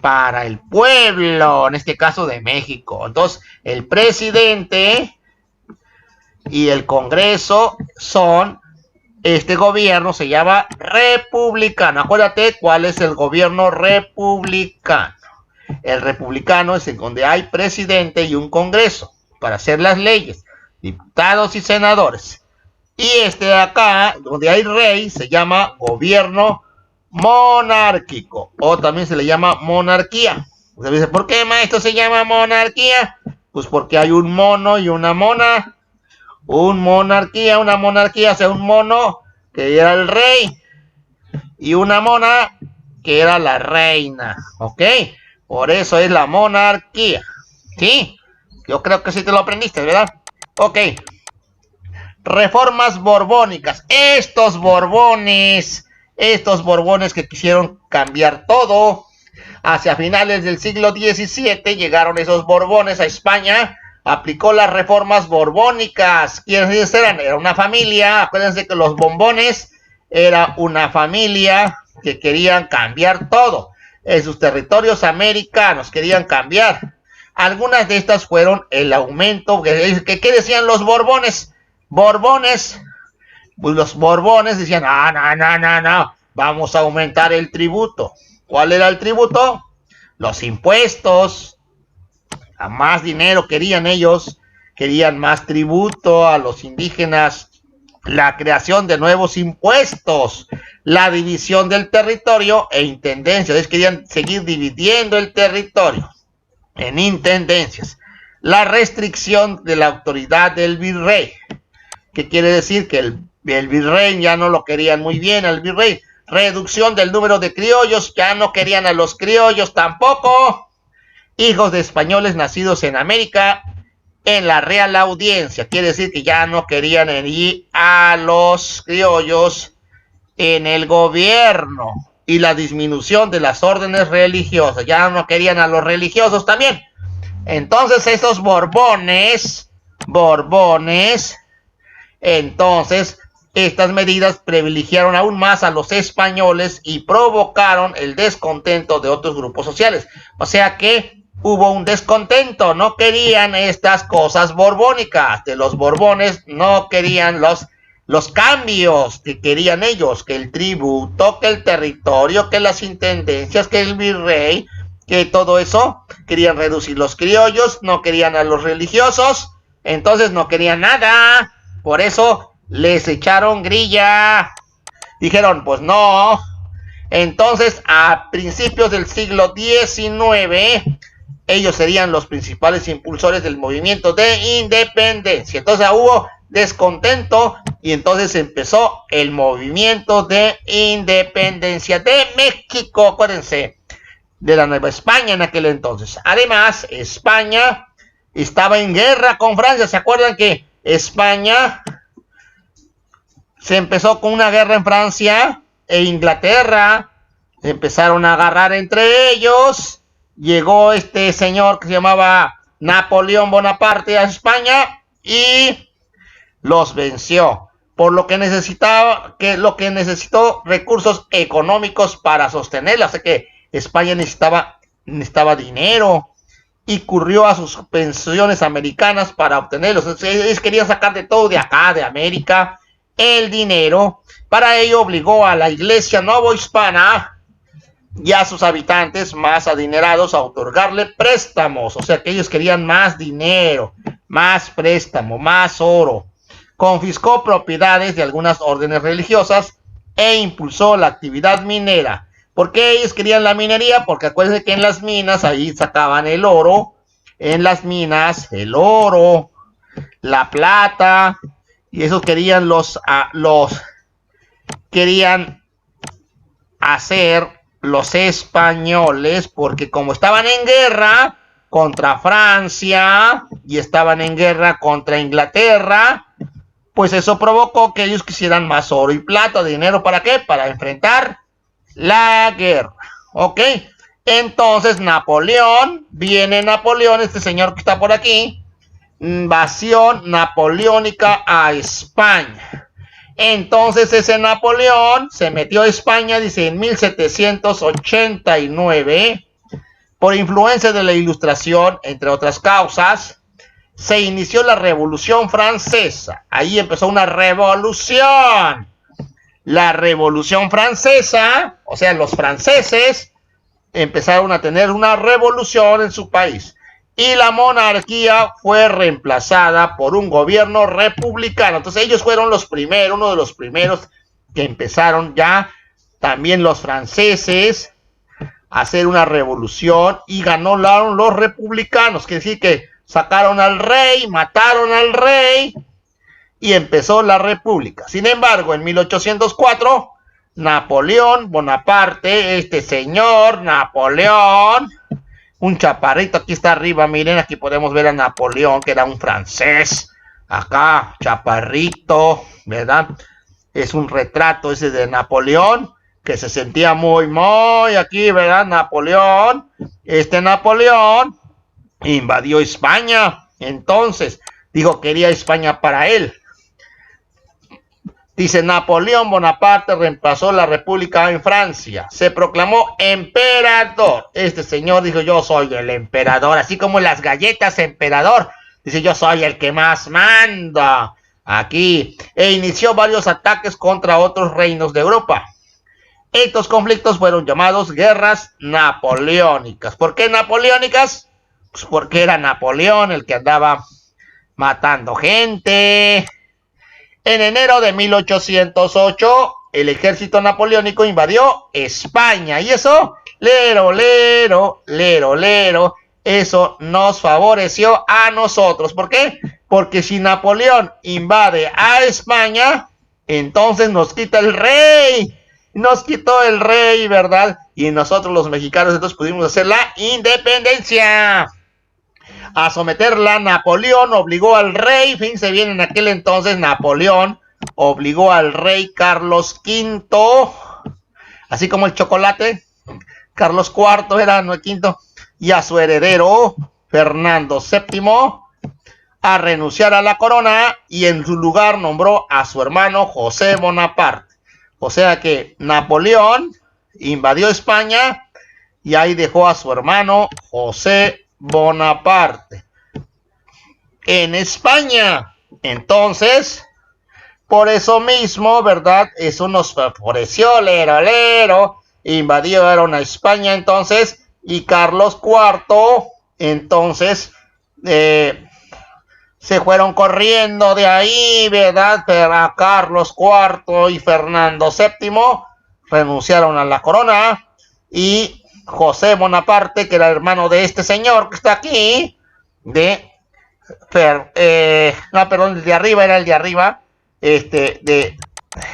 Para el pueblo, en este caso de México. Entonces, el presidente y el Congreso son, este gobierno se llama republicano. Acuérdate cuál es el gobierno republicano. El republicano es en donde hay presidente y un congreso para hacer las leyes, diputados y senadores. Y este de acá, donde hay rey, se llama gobierno monárquico, o también se le llama monarquía. Usted dice, ¿por qué, maestro, se llama monarquía? Pues porque hay un mono y una mona. Una monarquía, o sea, un mono que era el rey y una mona que era la reina, ¿ok? Por eso es la monarquía, ¿sí? Yo creo que sí te lo aprendiste, ¿verdad? Ok. Reformas borbónicas. Estos borbones que quisieron cambiar todo. Hacia finales del siglo XVII llegaron esos borbones a España aplicó las reformas borbónicas. ¿Quiénes eran? Era una familia, acuérdense que los bombones era una familia que querían cambiar todo. En sus territorios americanos querían cambiar. Algunas de estas fueron el aumento. ¿Qué decían los borbones? Borbones. Pues los borbones decían, no, vamos a aumentar el tributo. ¿Cuál era el tributo? Los impuestos. A más dinero querían ellos, querían más tributo a los indígenas, la creación de nuevos impuestos, la división del territorio e intendencias. Ellos querían seguir dividiendo el territorio en intendencias. La restricción de la autoridad del virrey, que quiere decir que el virrey ya no lo querían muy bien al virrey. Reducción del número de criollos, ya no querían a los criollos tampoco. Hijos de españoles nacidos en América en la Real Audiencia, quiere decir que ya no querían a los criollos en el gobierno. Y la disminución de las órdenes religiosas, ya no querían a los religiosos también. Entonces esos borbones, entonces estas medidas privilegiaron aún más a los españoles y provocaron el descontento de otros grupos sociales. O sea que hubo un descontento, no querían estas cosas borbónicas. De los borbones no querían los cambios que querían ellos, que el tributo, que el territorio, que las intendencias, que el virrey, que todo eso. Querían reducir los criollos, no querían a los religiosos, entonces no querían nada. Por eso les echaron grilla. Dijeron, pues no. Entonces, a principios del siglo XIX, ellos serían los principales impulsores del movimiento de independencia. Entonces hubo descontento y entonces empezó el movimiento de independencia de México. Acuérdense de la Nueva España en aquel entonces. Además, España estaba en guerra con Francia. ¿Se acuerdan que España se empezó con una guerra en Francia e Inglaterra? Se empezaron a agarrar entre ellos. Llegó este señor que se llamaba Napoleón Bonaparte a España y los venció. Por lo que necesitó recursos económicos para sostenerla. O sea que España necesitaba dinero y recurrió a sus pensiones americanas para obtenerlos. Ellos querían sacar de todo de acá, de América, el dinero. Para ello obligó a la iglesia novohispana y a sus habitantes más adinerados a otorgarle préstamos. O sea que ellos querían más dinero, más préstamo, más oro. Confiscó propiedades de algunas órdenes religiosas e impulsó la actividad minera. ¿Por qué ellos querían la minería? Porque acuérdense que en las minas ahí sacaban el oro. En las minas el oro, la plata. Y eso querían querían hacer los españoles, porque como estaban en guerra contra Francia y estaban en guerra contra Inglaterra, pues eso provocó que ellos quisieran más oro y plata, dinero. ¿Para qué? Para enfrentar la guerra. ¿Ok? Entonces viene Napoleón, este señor que está por aquí, invasión napoleónica a España. Entonces ese Napoleón se metió a España, dice, en 1789, por influencia de la Ilustración, entre otras causas, se inició la Revolución Francesa. Ahí empezó una revolución. La Revolución Francesa, o sea, los franceses empezaron a tener una revolución en su país. Y la monarquía fue reemplazada por un gobierno republicano. Entonces ellos fueron uno de los primeros que empezaron ya, también los franceses, a hacer una revolución y ganaron los republicanos. Quiere decir que sacaron al rey, mataron al rey y empezó la república. Sin embargo, en 1804, Napoleón Bonaparte, este señor Napoleón, un chaparrito, aquí está arriba, miren, aquí podemos ver a Napoleón, que era un francés, acá, chaparrito, ¿verdad? Es un retrato ese de Napoleón, que se sentía muy aquí, ¿verdad? Napoleón, este Napoleón invadió España Entonces, dijo, quería España para él. Dice, Napoleón Bonaparte reemplazó la república en Francia. Se proclamó emperador. Este señor dijo, yo soy el emperador. Así como las galletas emperador. Dice, yo soy el que más manda aquí. E inició varios ataques contra otros reinos de Europa. Estos conflictos fueron llamados guerras napoleónicas. ¿Por qué napoleónicas? Pues porque era Napoleón el que andaba matando gente. En enero de 1808, el ejército napoleónico invadió España. Y eso, lero, eso nos favoreció a nosotros. ¿Por qué? Porque si Napoleón invade a España, entonces nos quita el rey. Nos quitó el rey, ¿verdad? Y nosotros los mexicanos entonces pudimos hacer la independencia. A someterla, Napoleón obligó al rey, fíjense bien, en aquel entonces Napoleón obligó al rey Carlos V, así como el chocolate, Carlos IV era no el quinto, y a su heredero Fernando VII a renunciar a la corona y en su lugar nombró a su hermano José Bonaparte. O sea que Napoleón invadió España y ahí dejó a su hermano José Bonaparte en España. Entonces, por eso mismo, ¿verdad? Eso nos favoreció, invadieron a España entonces, y Carlos IV, entonces, se fueron corriendo de ahí, ¿verdad? Pero a Carlos IV y Fernando VII renunciaron a la corona, y José Bonaparte, que era hermano de este señor que está aquí, el de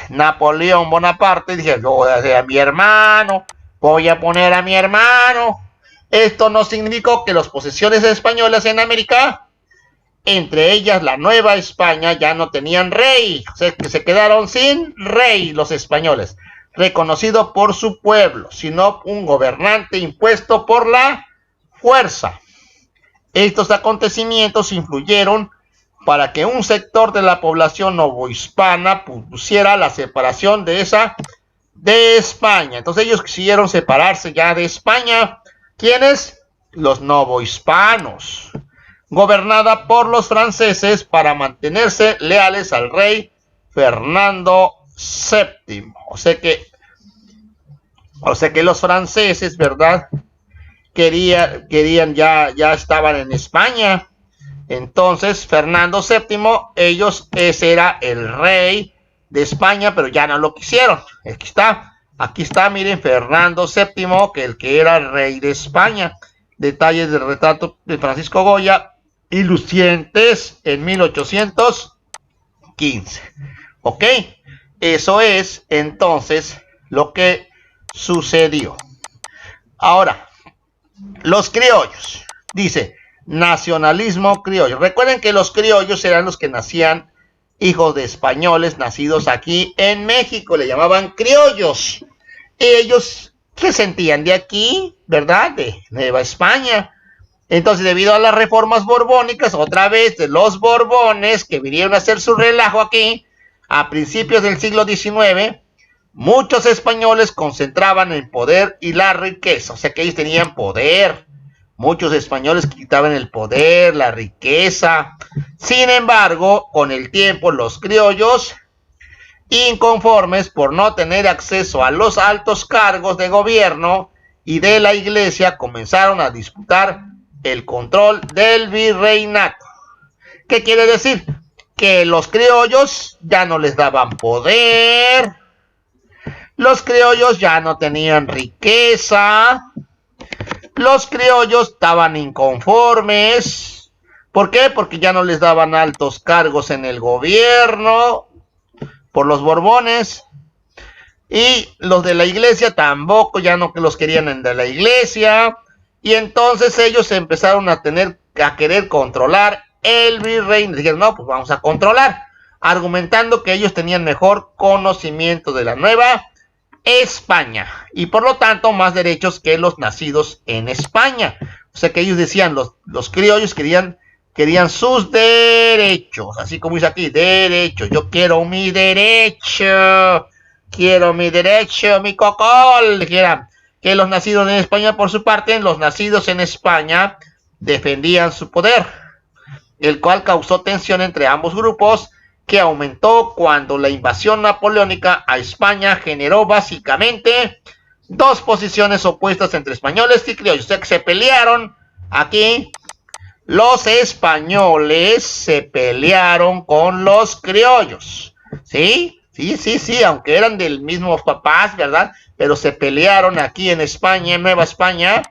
Napoleón Bonaparte, dije, voy a hacer a mi hermano, voy a poner a mi hermano. Esto no significó que las posesiones españolas en América, entre ellas la Nueva España, ya no tenían rey, o sea que se quedaron sin rey los españoles, reconocido por su pueblo, sino un gobernante impuesto por la fuerza. Estos acontecimientos influyeron para que un sector de la población novohispana pusiera la separación de España. Entonces ellos quisieron separarse ya de España. ¿Quiénes? Los novohispanos, gobernada por los franceses para mantenerse leales al rey Fernando VII. O sea que los franceses, ¿verdad? Querían ya estaban en España. Entonces, Fernando VII, ese era el rey de España, pero ya no lo quisieron. Aquí está, miren, Fernando VII, que era el rey de España. Detalles del retrato de Francisco Goya, ilucientes en 1815. ¿Ok? Eso es, entonces, lo que sucedió. Ahora, los criollos. Dice, nacionalismo criollo. Recuerden que los criollos eran los que nacían hijos de españoles nacidos aquí en México. Le llamaban criollos. Ellos se sentían de aquí, ¿verdad? De Nueva España. Entonces, debido a las reformas borbónicas, otra vez de los Borbones, que vinieron a hacer su relajo aquí, a principios del siglo XIX, muchos españoles concentraban el poder y la riqueza. O sea que ellos tenían poder. Muchos españoles quitaban el poder, la riqueza. Sin embargo, con el tiempo, los criollos, inconformes por no tener acceso a los altos cargos de gobierno y de la iglesia, comenzaron a disputar el control del virreinato. ¿Qué quiere decir? Que los criollos ya no les daban poder, los criollos ya no tenían riqueza, los criollos estaban inconformes. ¿Por qué? Porque ya no les daban altos cargos en el gobierno por los Borbones. Y los de la iglesia tampoco, ya no los querían de la iglesia. Y entonces ellos empezaron a querer controlar el virreinato. Dijeron, no, pues vamos a controlar, argumentando que ellos tenían mejor conocimiento de la Nueva España y por lo tanto más derechos que los nacidos en España. O sea que ellos decían, los criollos querían querían sus derechos, así como dice aquí, derechos. Yo quiero mi derecho, mi cocol, dijeran. Que los nacidos en España, por su parte, los nacidos en España defendían su poder, el cual causó tensión entre ambos grupos, que aumentó cuando la invasión napoleónica a España generó básicamente dos posiciones opuestas entre españoles y criollos. O sea que se pelearon aquí. Los españoles se pelearon con los criollos. ¿Sí? Sí, aunque eran del mismo papás, ¿verdad? Pero se pelearon aquí en España, en Nueva España,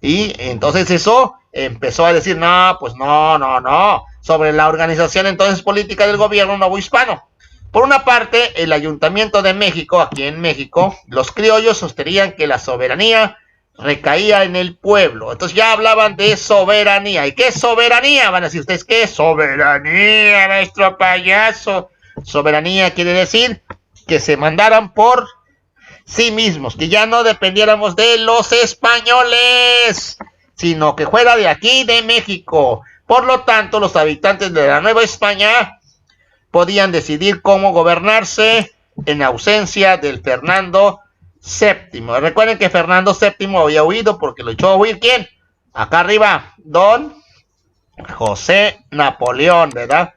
y entonces eso empezó a decir, no, pues no, sobre la organización entonces política del gobierno novohispano. Por una parte, el Ayuntamiento de México, aquí en México, los criollos sostenían que la soberanía recaía en el pueblo. Entonces ya hablaban de soberanía. ¿Y qué soberanía? Van a decir ustedes, ¿qué soberanía, maestro payaso? Soberanía quiere decir que se mandaran por sí mismos, que ya no dependiéramos de los españoles, sino que fuera de aquí, de México. Por lo tanto, los habitantes de la Nueva España podían decidir cómo gobernarse en ausencia del Fernando VII. Recuerden que Fernando VII había huido porque lo echó a huir, ¿quién? Acá arriba, don José Napoleón, ¿verdad?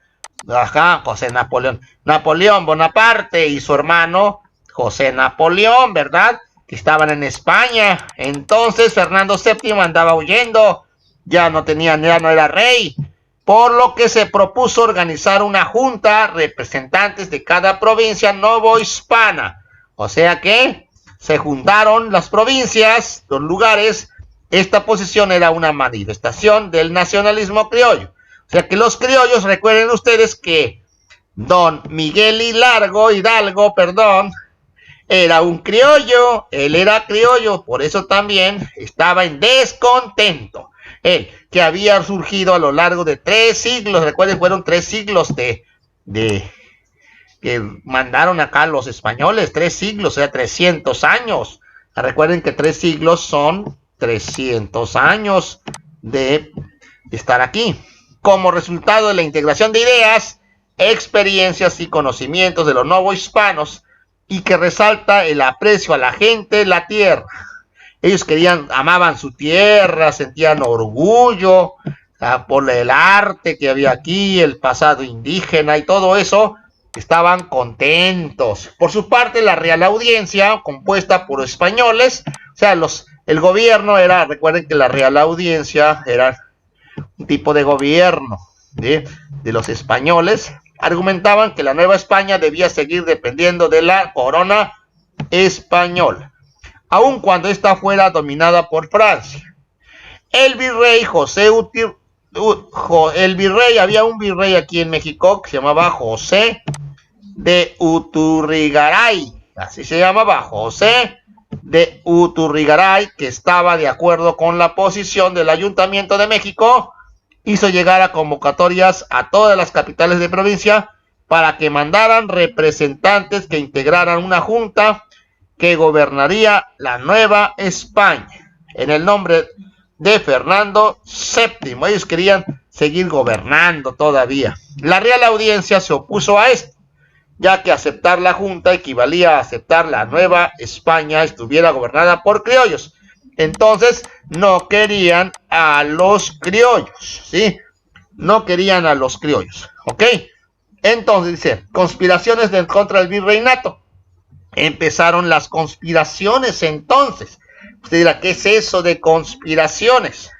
Ajá, José Napoleón. Napoleón Bonaparte y su hermano José Napoleón, ¿verdad? Que estaban en España. Entonces Fernando VII andaba huyendo, ya no era rey, por lo que se propuso organizar una junta representantes de cada provincia novohispana. O sea que se juntaron las provincias, los lugares. Esta posición era una manifestación del nacionalismo criollo. O sea que los criollos, recuerden ustedes que don Miguel Hidalgo, era un criollo, él era criollo, por eso también estaba en descontento. Él, que había surgido a lo largo de 3 siglos, recuerden, fueron 3 siglos de que mandaron acá los españoles, 3 siglos, o sea, 300 años. Recuerden que 3 siglos son 300 años de estar aquí. Como resultado de la integración de ideas, experiencias y conocimientos de los novohispanos, y que resalta el aprecio a la gente, la tierra. Ellos amaban su tierra, sentían orgullo por el arte que había aquí, el pasado indígena y todo eso, estaban contentos. Por su parte, la Real Audiencia, compuesta por españoles, o sea, el gobierno recuerden que la Real Audiencia era un tipo de gobierno de los españoles, argumentaban que la Nueva España debía seguir dependiendo de la corona española, aun cuando ésta fuera dominada por Francia. El virrey había un virrey aquí en México que se llamaba José de Uturrigaray, así se llamaba, José de Uturrigaray, que estaba de acuerdo con la posición del Ayuntamiento de México. Hizo llegar a convocatorias a todas las capitales de provincia para que mandaran representantes que integraran una junta que gobernaría la Nueva España en el nombre de Fernando VII. Ellos querían seguir gobernando todavía. La Real Audiencia se opuso a esto, ya que aceptar la junta equivalía a aceptar la Nueva España estuviera gobernada por criollos. Entonces no querían a los criollos, ¿sí? No querían a los criollos, ¿ok? Entonces dice, conspiraciones contra el virreinato. Empezaron las conspiraciones entonces. Usted dirá, ¿qué es eso de conspiraciones?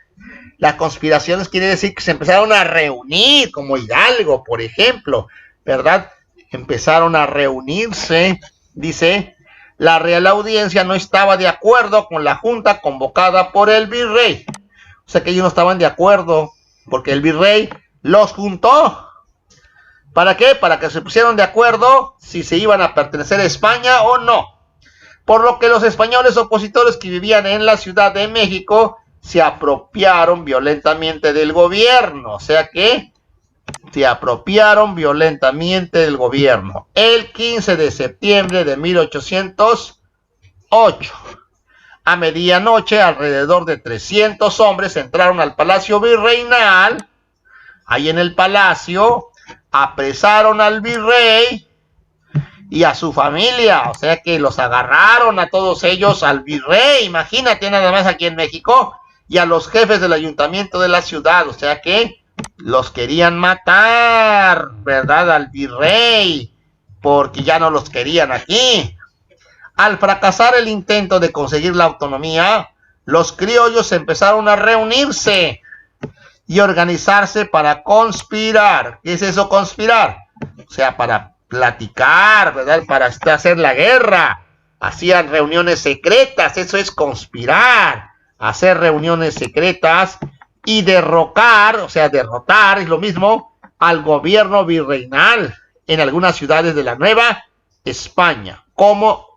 Las conspiraciones quiere decir que se empezaron a reunir, como Hidalgo, por ejemplo, ¿verdad? Empezaron a reunirse, dice. La Real Audiencia no estaba de acuerdo con la junta convocada por el virrey. O sea que ellos no estaban de acuerdo porque el virrey los juntó. ¿Para qué? Para que se pusieran de acuerdo si se iban a pertenecer a España o no. Por lo que los españoles opositores que vivían en la Ciudad de México se apropiaron violentamente del gobierno. O sea que se apropiaron violentamente del gobierno. El 15 de septiembre de 1808, a medianoche, alrededor de 300 hombres entraron al Palacio Virreinal ahí en el palacio, apresaron al virrey y a su familia, o sea que los agarraron a todos ellos, al virrey, imagínate nada más aquí en México, y a los jefes del ayuntamiento de la ciudad, o sea que los querían matar, ¿verdad? Al virrey, porque ya no los querían aquí. Al fracasar el intento de conseguir la autonomía, los criollos empezaron a reunirse y organizarse para conspirar. ¿Qué es eso, conspirar? O sea, para platicar, ¿verdad? Para hacer la guerra. Hacían reuniones secretas, eso es conspirar. Hacer reuniones secretas y derrocar, o sea, derrotar, es lo mismo, al gobierno virreinal en algunas ciudades de la Nueva España, como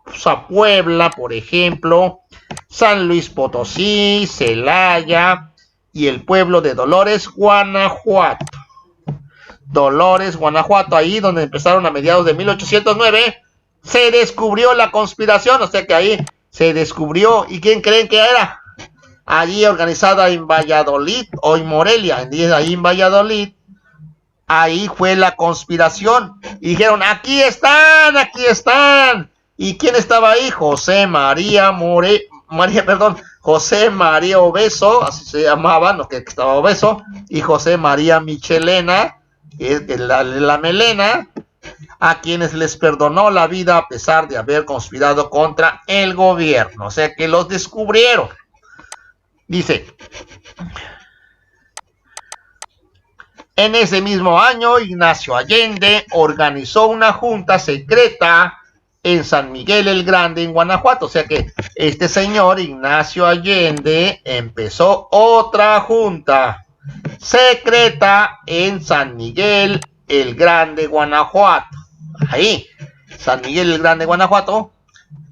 Puebla, por ejemplo, San Luis Potosí, Celaya y el pueblo de Dolores, Guanajuato. Dolores, Guanajuato, ahí donde empezaron a mediados de 1809, se descubrió la conspiración, o sea que ahí se descubrió, ¿y quién creen que era? Allí organizada en Valladolid o en Morelia, ahí en Valladolid, ahí fue la conspiración, y dijeron, aquí están, ¿y quién estaba ahí? José María Obeso, así se llamaban, que estaba Obeso, y José María Michelena, la Melena, a quienes les perdonó la vida a pesar de haber conspirado contra el gobierno, o sea que los descubrieron. Dice, en ese mismo año, Ignacio Allende organizó una junta secreta en San Miguel el Grande, en Guanajuato. O sea que este señor, Ignacio Allende, empezó otra junta secreta en San Miguel el Grande, Guanajuato. Ahí, San Miguel el Grande, Guanajuato.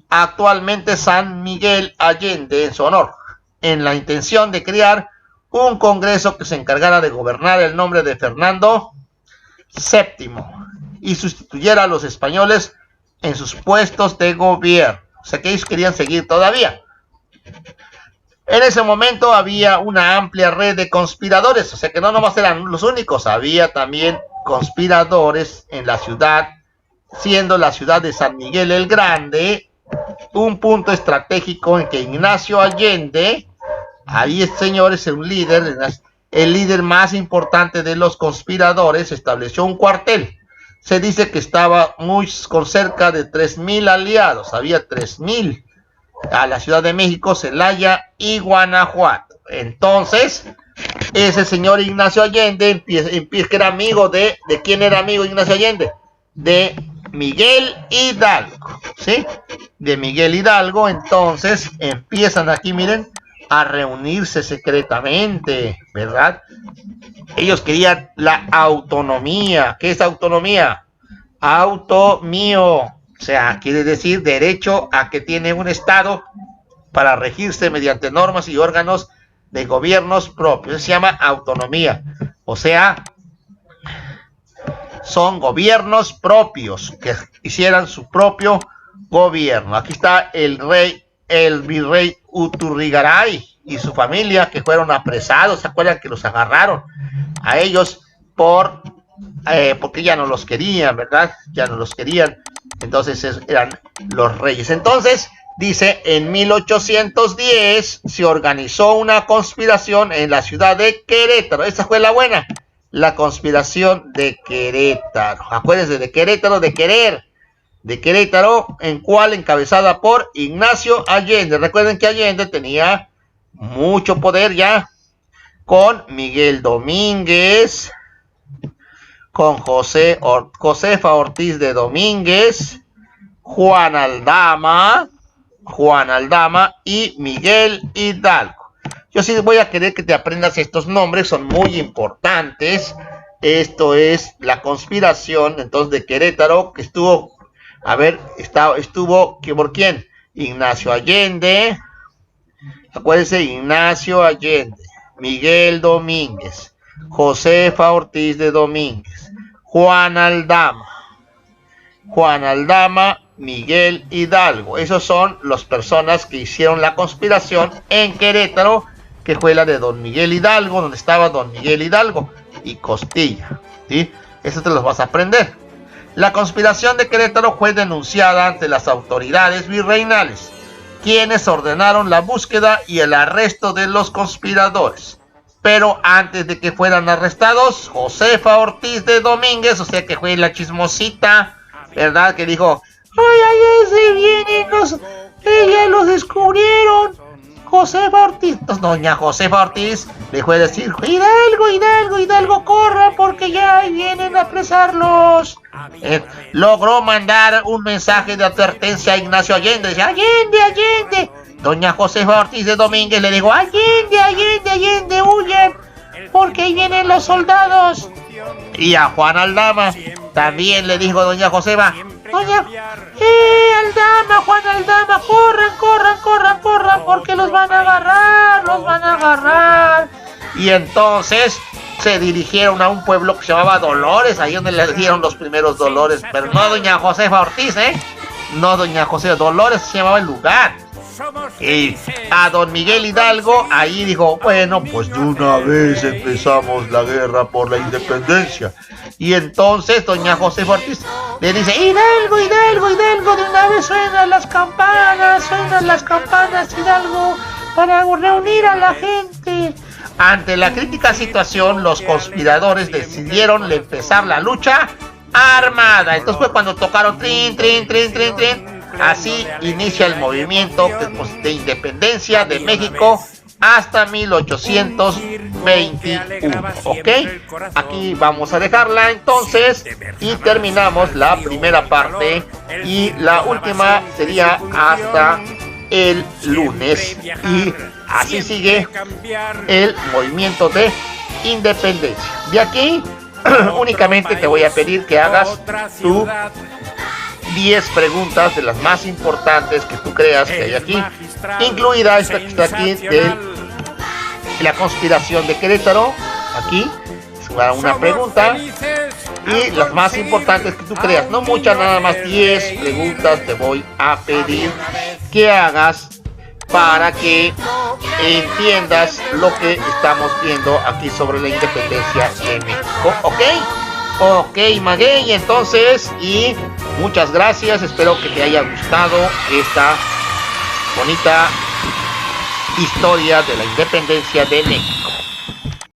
Actualmente San Miguel Allende, en su honor, en la intención de crear un congreso que se encargara de gobernar el nombre de Fernando VII y sustituyera a los españoles en sus puestos de gobierno. O sea que ellos querían seguir todavía. En ese momento había una amplia red de conspiradores, o sea que no nomás eran los únicos, había también conspiradores en la ciudad, siendo la ciudad de San Miguel el Grande un punto estratégico en que Ignacio Allende, ahí este señor es un líder, el líder más importante de los conspiradores, estableció un cuartel. Se dice que estaba con cerca de 3,000 aliados, había 3,000 a la Ciudad de México, Celaya y Guanajuato. Entonces, ese señor Ignacio Allende, que era amigo ¿de quién era amigo Ignacio Allende? De Miguel Hidalgo, ¿sí? De Miguel Hidalgo. Entonces empiezan aquí, miren, a reunirse secretamente, ¿verdad? Ellos querían la autonomía. ¿Qué es autonomía? Auto mío, o sea, quiere decir derecho a que tiene un estado para regirse mediante normas y órganos de gobiernos propios. Eso se llama autonomía, o sea, son gobiernos propios que hicieran su propio gobierno. Aquí está el virrey Uturrigaray y su familia, que fueron apresados. ¿Se acuerdan que los agarraron a ellos porque ya no los querían, ¿verdad? Ya no los querían. Entonces eran los reyes. Entonces, dice, en 1810 se organizó una conspiración en la ciudad de Querétaro. Esta fue la buena. La conspiración de Querétaro. Acuérdense de Querétaro, de Querétaro, en cual encabezada por Ignacio Allende. Recuerden que Allende tenía mucho poder ya, con Miguel Domínguez, con Josefa Ortiz de Domínguez, Juan Aldama y Miguel Hidalgo. Yo sí voy a querer que te aprendas estos nombres, son muy importantes. Esto es la conspiración, entonces, de Querétaro, que estuvo, ¿por quién? Ignacio Allende, acuérdense, Ignacio Allende, Miguel Domínguez, Josefa Ortiz de Domínguez, Juan Aldama, Miguel Hidalgo. Esos son las personas que hicieron la conspiración en Querétaro, que fue la de don Miguel Hidalgo, donde estaba don Miguel Hidalgo. y costilla, ¿sí? Eso te los vas a aprender. La conspiración de Querétaro fue denunciada ante las autoridades virreinales, quienes ordenaron la búsqueda y el arresto de los conspiradores. Pero antes de que fueran arrestados, Josefa Ortiz de Domínguez, o sea que fue la chismosita, ¿verdad? Que dijo, ¡ay, ay, se vienen ya los descubrieron! Josefa Ortiz, entonces doña Josefa Ortiz le fue a decir, Hidalgo, corra porque ya vienen a apresarlos. Logró mandar un mensaje de advertencia a Ignacio Allende, dice, Allende. Doña Josefa Ortiz de Domínguez le dijo, Allende, huyen, porque ahí vienen los soldados. Y a Juan Aldama también le dijo doña Josefa, Juan Aldama, corran, porque los van a agarrar. Y entonces se dirigieron a un pueblo que se llamaba Dolores, ahí donde les dieron los primeros dolores, pero no doña Josefa Ortiz, no doña Josefa, Dolores se llamaba el lugar. Y a don Miguel Hidalgo ahí dijo, bueno, pues de una vez empezamos la guerra por la independencia. Y entonces doña Josefa Ortiz le dice, Hidalgo, de una vez suenan las campanas, Hidalgo, para reunir a la gente. Ante la crítica situación, los conspiradores decidieron empezar la lucha armada. Entonces fue cuando tocaron trin. Así inicia el movimiento de independencia de México hasta 1821, ¿ok? Aquí vamos a dejarla entonces y terminamos la primera parte y la última sería hasta el lunes y así sigue el movimiento de independencia. De aquí únicamente te voy a pedir que hagas tu 10 preguntas de las más importantes que tú creas que hay aquí, incluida esta que está aquí de la conspiración de Querétaro. Aquí es una pregunta y las más importantes que tú creas, no muchas, nada más 10 preguntas te voy a pedir que hagas para que entiendas lo que estamos viendo aquí sobre la independencia de México, Ok, Maguey, entonces, y muchas gracias, espero que te haya gustado esta bonita historia de la independencia de México.